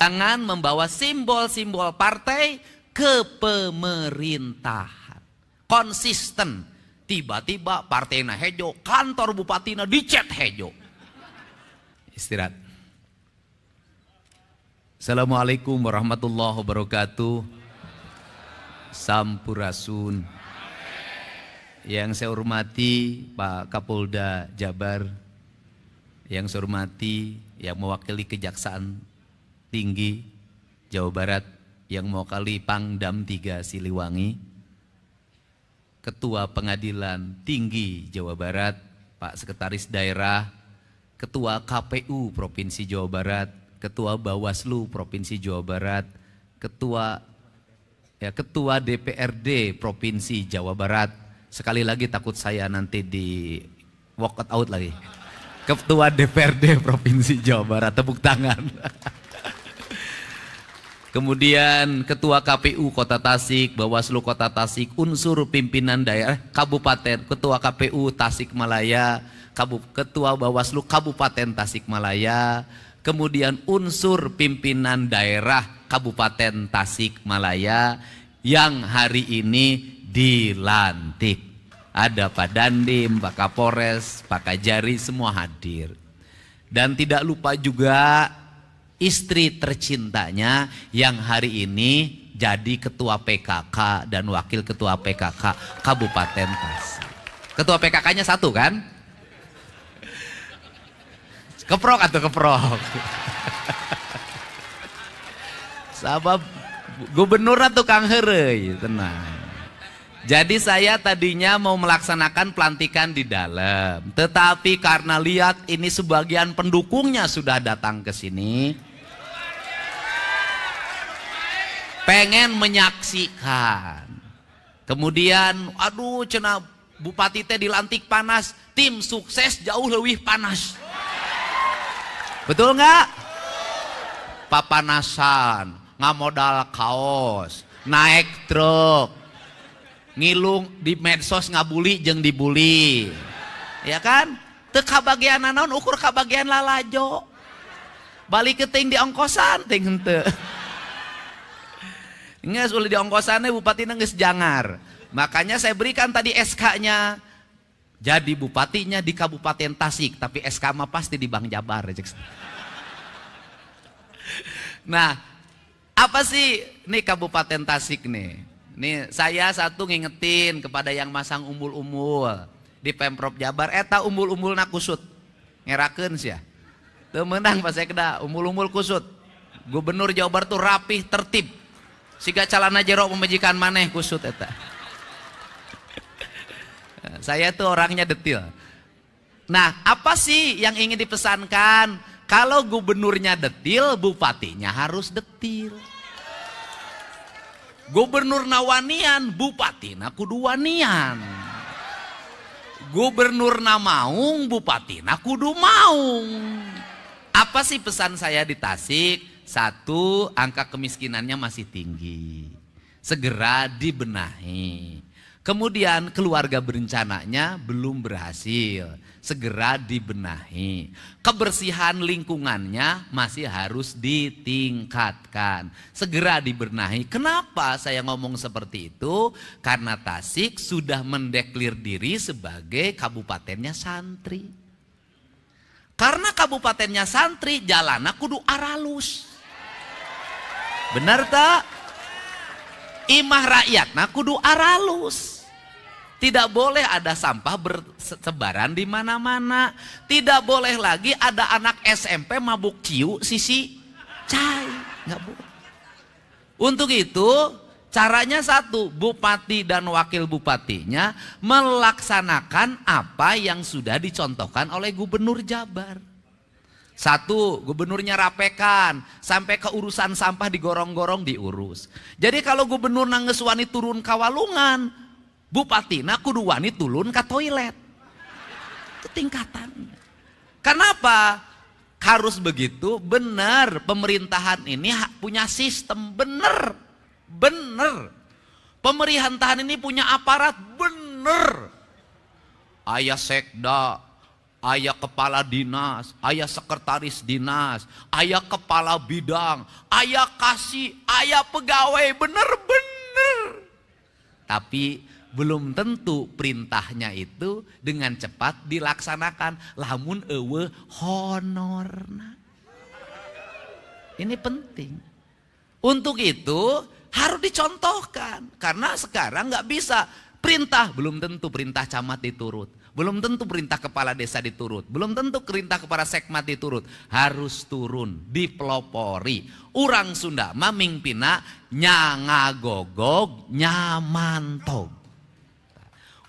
Jangan membawa simbol-simbol partai ke pemerintahan. Konsisten. Tiba-tiba partainya hejo, kantor bupatina dicet hejo. Istirahat. Assalamualaikum warahmatullahi wabarakatuh. Sampurasun. Yang saya hormati Pak Kapolda Jabar, yang saya hormati yang mewakili Kejaksaan Tinggi Jawa Barat, yang mewakili Pangdam 3 Siliwangi, Ketua Pengadilan Tinggi Jawa Barat, Pak Sekretaris Daerah, Ketua KPU Provinsi Jawa Barat, Ketua Bawaslu Provinsi Jawa Barat, Ketua DPRD Provinsi Jawa Barat. Sekali lagi takut saya nanti di walk out lagi. Ketua DPRD Provinsi Jawa Barat, tepuk tangan. Kemudian Ketua KPU Kota Tasik, Bawaslu Kota Tasik, unsur pimpinan daerah Kabupaten, Ketua KPU Tasikmalaya, Ketua Bawaslu Kabupaten Tasikmalaya, kemudian unsur pimpinan daerah Kabupaten Tasikmalaya yang hari ini dilantik. Ada Pak Dandim, Pak Kapolres, Pak Kajari, semua hadir. Dan tidak lupa juga istri tercintanya yang hari ini jadi Ketua PKK dan Wakil Ketua PKK Kabupaten Tasik. Ketua PKK-nya satu kan? Keprok atau keprok? Sabab gubernur atau Kang Herey, tenang. Jadi saya tadinya mau melaksanakan pelantikan di dalam, tetapi karena lihat ini sebagian pendukungnya sudah datang ke sini, pengen menyaksikan. Kemudian, aduh, cenah Bupati teh dilantik panas, tim sukses jauh lebih panas. Betul nggak? Papanasan, ngamodal kaos, naik truk, ngilung di medsos ngabuli jeung dibuli, ya kan? Teu kabagian naon ukur kabagian lalajo, balik ke ting di ongkosan ting henteu. Nges ulah di ongkosannya bupatina geus jangar. Makanya saya berikan tadi SK-nya. Jadi bupatinya di Kabupaten Tasik, tapi SK mah pasti di Bank Jabar. Nah, apa sih nih Kabupaten Tasik nih? Nih saya satu ngingetin kepada yang masang umbul-umbul di Pemprov Jabar, eta umbul-umbulna kusut. Ngerakeun sia. Teu meunang pas saya keda umbul-umbul kusut. Gubernur Jawa Barat tuh rapih, tertib. Siga calana jero pemajikan maneh kusut eta. Saya tuh orangnya detil. Nah, apa sih yang ingin dipesankan? Kalau gubernurnya detil, bupatinya harus detil. Gubernur nawanian, bupati na kudu wanian. Gubernur na maung, bupati na kudu maung. Apa sih pesan saya di Tasik? Satu, angka kemiskinannya masih tinggi. Segera dibenahi. Kemudian keluarga berencananya belum berhasil. Segera dibenahi. Kebersihan lingkungannya masih harus ditingkatkan. Segera dibenahi. Kenapa saya ngomong seperti itu? Karena Tasik sudah mendeklir diri sebagai kabupatennya santri. Karena kabupatennya santri, jalannya kudu aralus. Benar tak? Imah rakyatna kudu aralus. Tidak boleh ada sampah bersebaran di mana-mana. Tidak boleh lagi ada anak SMP mabuk ciu sisi cai. Nggak boleh. Untuk itu caranya satu, bupati dan wakil bupatinya melaksanakan apa yang sudah dicontohkan oleh Gubernur Jabar. Satu, gubernurnya rapekan, sampai ke urusan sampah digorong-gorong diurus. Jadi kalau gubernur nangges wani turun kawalungan, bupati na kudu wani turun ke toilet. Itu tingkatan. Kenapa? Harus begitu, benar. Pemerintahan ini punya sistem, benar. Benar. Pemerintahan ini punya aparat, benar. Aya sekda, aya kepala dinas, aya sekretaris dinas, aya kepala bidang, aya kasih, aya pegawai, bener-bener. Tapi belum tentu perintahnya itu dengan cepat dilaksanakan. Lamun eueuh honorna. Ini penting. Untuk itu harus dicontohkan. Karena sekarang nggak bisa. Perintah, belum tentu perintah camat diturut. Belum tentu perintah kepala desa diturut. Belum tentu perintah kepala sekmat diturut. Harus turun, dipelopori. Urang Sunda mah mingpina nyangagogog nyamantog.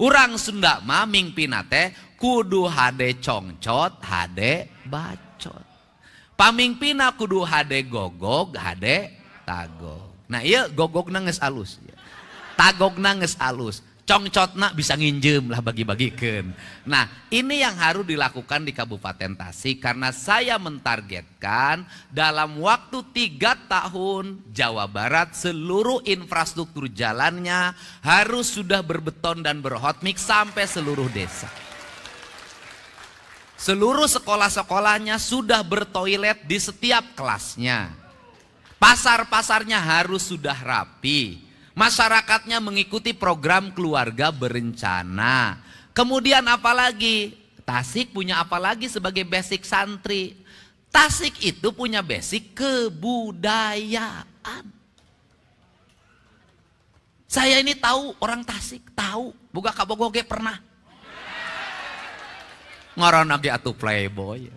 Urang Sunda mah mingpina teh kudu hade congcot, hade bacot. Pamingpina kudu hade gogog, hade tagog. Nah iya gogogna geus alus. Tagogna geus alus. Congcotna bisa nginjem lah bagi-bagikeun. Nah ini yang harus dilakukan di Kabupaten Tasik. Karena saya mentargetkan dalam waktu 3 tahun Jawa Barat seluruh infrastruktur jalannya harus sudah berbeton dan berhotmix sampai seluruh desa. Seluruh sekolah-sekolahnya sudah bertoilet di setiap kelasnya. Pasar-pasarnya harus sudah rapi. Masyarakatnya mengikuti program keluarga berencana. Kemudian apalagi? Tasik punya apalagi sebagai basic santri? Tasik itu punya basic kebudayaan. Saya ini tahu orang Tasik, tahu. Boga kabogoge pernah. Ngaranna ge atuh playboy.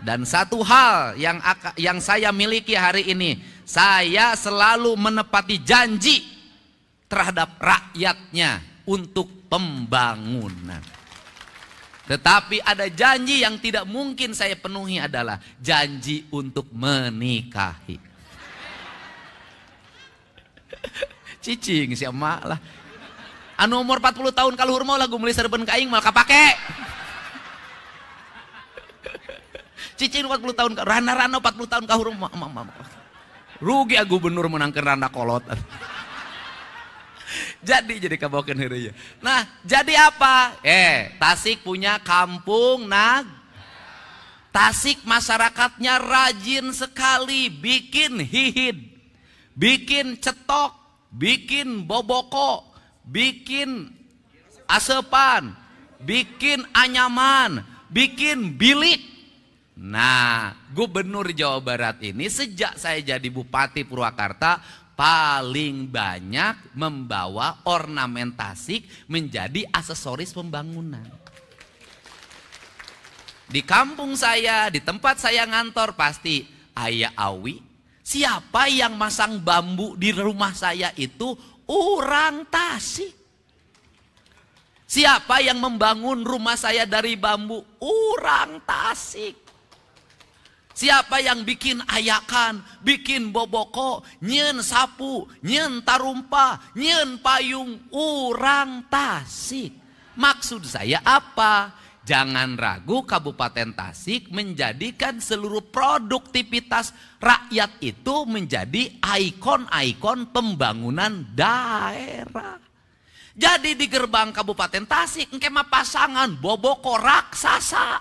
Dan satu hal yang saya miliki hari ini, saya selalu menepati janji terhadap rakyatnya untuk pembangunan. Tetapi ada janji yang tidak mungkin saya penuhi adalah janji untuk menikahi. Cicing si emak lah. Anu umur 40 tahun kaluhur mau lagu meuli serben ka aing mal kapake. Cicing 40 tahun, rana-rana 40 tahun kahur. Rugi gubernur menangkan rana kolot. Jadi kabawakan heureuy. Nah, jadi apa? Tasik punya kampung Tasik masyarakatnya rajin sekali bikin hihid, bikin cetok, bikin boboko, bikin asepan, bikin anyaman, bikin bilik. Nah, Gubernur Jawa Barat ini sejak saya jadi Bupati Purwakarta paling banyak membawa ornamen Tasik menjadi aksesoris pembangunan. Di kampung saya, di tempat saya ngantor pasti aya awi. Siapa yang masang bambu di rumah saya itu orang Tasik. Siapa yang membangun rumah saya dari bambu? Orang Tasik. Siapa yang bikin ayakan, bikin boboko, nyen sapu, nyen tarumpa, nyen payung, urang Tasik. Maksud saya apa? Jangan ragu Kabupaten Tasik menjadikan seluruh produktivitas rakyat itu menjadi ikon-ikon pembangunan daerah. Jadi di gerbang Kabupaten Tasik engke mah pasangan boboko raksasa.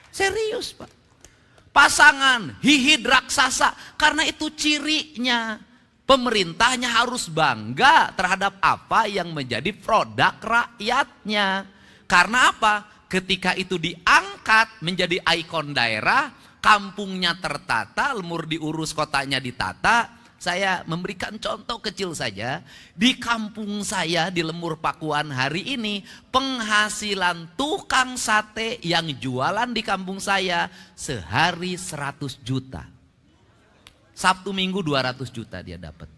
Serius Pak. Pasangan hihid raksasa, karena itu cirinya. Pemerintahnya harus bangga terhadap apa yang menjadi produk rakyatnya. Karena apa? Ketika itu diangkat menjadi ikon daerah, kampungnya tertata, lemur diurus, kotanya ditata. Saya memberikan contoh kecil saja. Di kampung saya di Lemur Pakuan hari ini, penghasilan tukang sate yang jualan di kampung saya sehari 100 juta. Sabtu Minggu 200 juta dia dapat.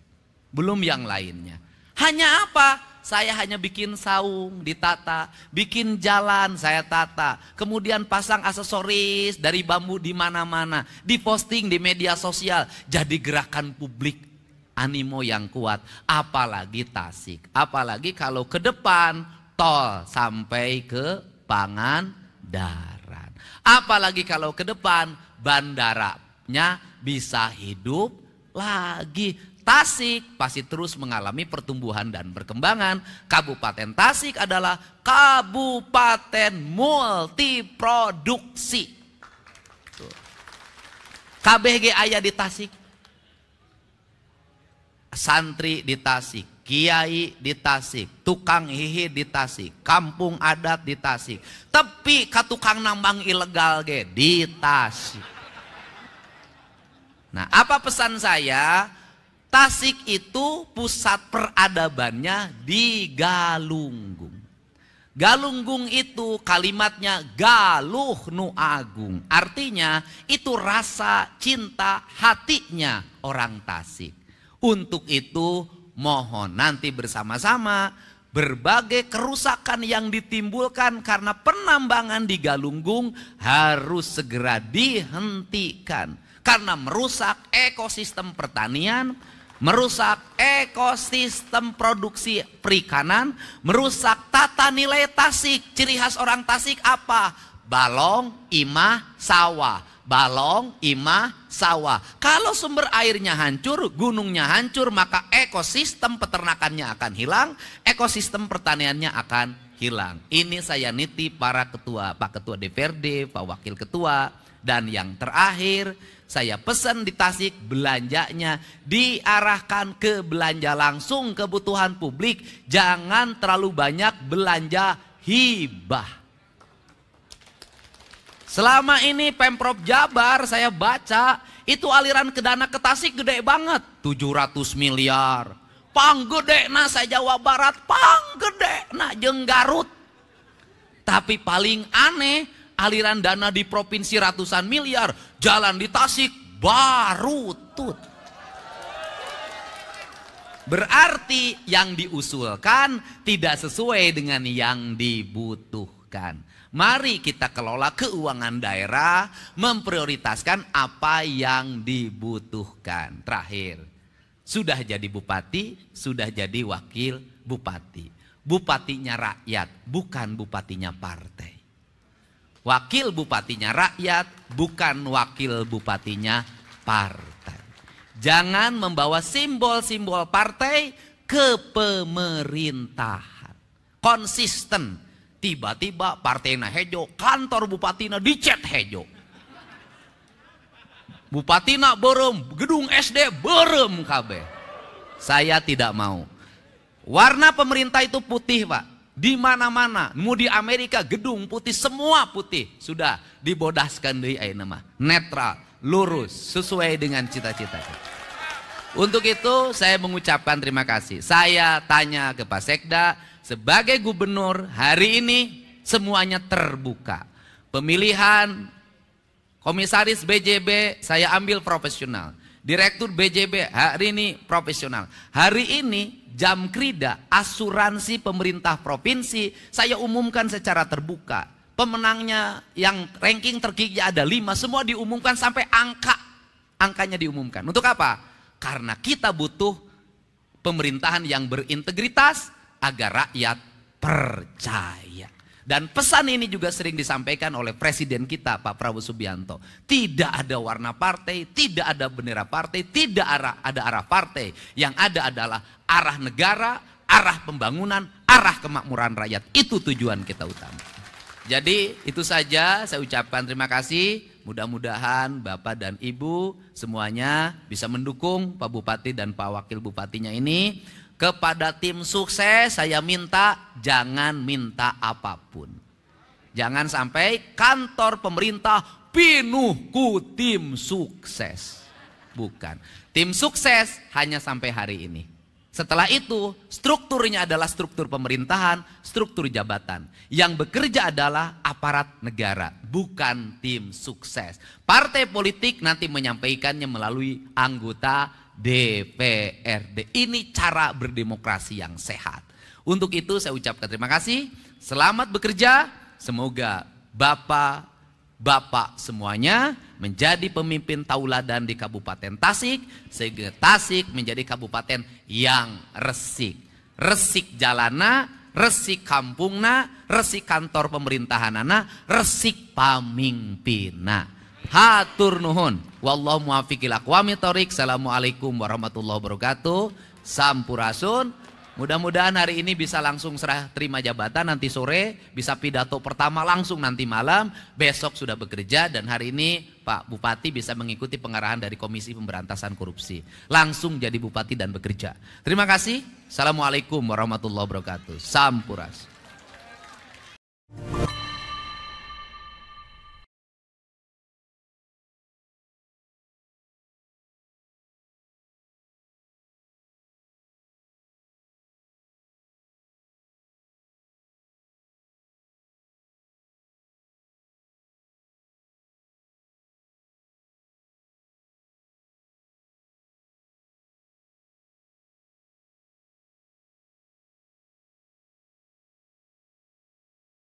Belum yang lainnya. Hanya apa? Saya hanya bikin saung ditata, bikin jalan saya tata, kemudian pasang aksesoris dari bambu di mana-mana, diposting di media sosial, jadi gerakan publik, animo yang kuat. Apalagi Tasik, apalagi kalau ke depan tol sampai ke Pangandaran, apalagi kalau ke depan bandaranya bisa hidup lagi. Tasik pasti terus mengalami pertumbuhan dan perkembangan. Kabupaten Tasik adalah kabupaten multiproduksi. KBG aya di Tasik. Santri di Tasik, kiai di Tasik, tukang hihi di Tasik, kampung adat di Tasik. Tapi katukang nambang ilegal ge di Tasik. Nah, apa pesan saya? Tasik itu pusat peradabannya di Galunggung. Galunggung itu kalimatnya galuh nu agung. Artinya itu rasa cinta hatinya orang Tasik. Untuk itu mohon nanti bersama-sama berbagai kerusakan yang ditimbulkan karena penambangan di Galunggung harus segera dihentikan. Karena merusak ekosistem pertanian, merusak ekosistem produksi perikanan, merusak tata nilai Tasik. Ciri khas orang Tasik apa? Balong, imah, sawah. Balong, imah, sawah. Kalau sumber airnya hancur, gunungnya hancur, maka ekosistem peternakannya akan hilang, ekosistem pertaniannya akan hilang. Ini saya nitip para ketua, Pak Ketua DPRD, Pak Wakil Ketua. Dan yang terakhir, saya pesan di Tasik belanjanya diarahkan ke belanja langsung kebutuhan publik. Jangan terlalu banyak belanja hibah. Selama ini Pemprov Jabar saya baca itu aliran ke dana ke Tasik gede banget. 700 miliar. Panggedena saya Jawa Barat, panggedena jeung Garut. Tapi paling aneh, aliran dana di provinsi ratusan miliar, jalan di Tasik baru tut. Berarti yang diusulkan tidak sesuai dengan yang dibutuhkan. Mari kita kelola keuangan daerah, memprioritaskan apa yang dibutuhkan. Terakhir, sudah jadi bupati, sudah jadi wakil bupati. Bupatinya rakyat, bukan bupatinya partai. Wakil bupatinya rakyat, bukan wakil bupatinya partai. Jangan membawa simbol-simbol partai ke pemerintahan. Konsisten. Tiba-tiba partainya hejo, kantor bupatina dicet hejo. Bupatina berem, gedung SD berem kabeh. Saya tidak mau. Warna pemerintah itu putih, Pak. Di mana-mana, mau di Amerika gedung putih, semua putih. Sudah dibodaskan dari nama. Netral, lurus, sesuai dengan cita-cita. Untuk itu saya mengucapkan terima kasih. Saya tanya ke Pak Sekda, sebagai gubernur hari ini semuanya terbuka. Pemilihan komisaris BJB saya ambil profesional. Direktur BJB hari ini profesional. Hari ini jam krida asuransi pemerintah provinsi saya umumkan secara terbuka. Pemenangnya yang ranking tertinggi ada 5, semua diumumkan sampai angkanya diumumkan. Untuk apa? Karena kita butuh pemerintahan yang berintegritas agar rakyat percaya. Dan pesan ini juga sering disampaikan oleh presiden kita Pak Prabowo Subianto. Tidak ada warna partai, tidak ada bendera partai, tidak ada arah partai. Yang ada adalah arah negara, arah pembangunan, arah kemakmuran rakyat. Itu tujuan kita utama. Jadi itu saja saya ucapkan terima kasih. Mudah-mudahan Bapak dan Ibu semuanya bisa mendukung Pak Bupati dan Pak Wakil Bupatinya ini. Kepada tim sukses saya minta jangan minta apapun. Jangan sampai kantor pemerintah pinuh ku tim sukses. Bukan. Tim sukses hanya sampai hari ini. Setelah itu strukturnya adalah struktur pemerintahan, struktur jabatan. Yang bekerja adalah aparat negara, bukan tim sukses. Partai politik nanti menyampaikannya melalui anggota DPRD. Ini cara berdemokrasi yang sehat. Untuk itu saya ucapkan terima kasih. Selamat bekerja. Semoga Bapak semuanya menjadi pemimpin tauladan di Kabupaten Tasik. Sehingga Tasik menjadi kabupaten yang resik. Resik jalana, resik kampungna, resik kantor pemerintahanana, resik pamimpina. Hatur nuhun. Wallahu muwaffiqil aqwamit thoriq. Assalamualaikum warahmatullahi wabarakatuh. Sampurasun. Mudah-mudahan hari ini bisa langsung serah terima jabatan, nanti sore bisa pidato pertama langsung nanti malam, besok sudah bekerja, dan hari ini Pak Bupati bisa mengikuti pengarahan dari Komisi Pemberantasan Korupsi. Langsung jadi bupati dan bekerja. Terima kasih. Assalamualaikum warahmatullahi wabarakatuh. Sampurasun.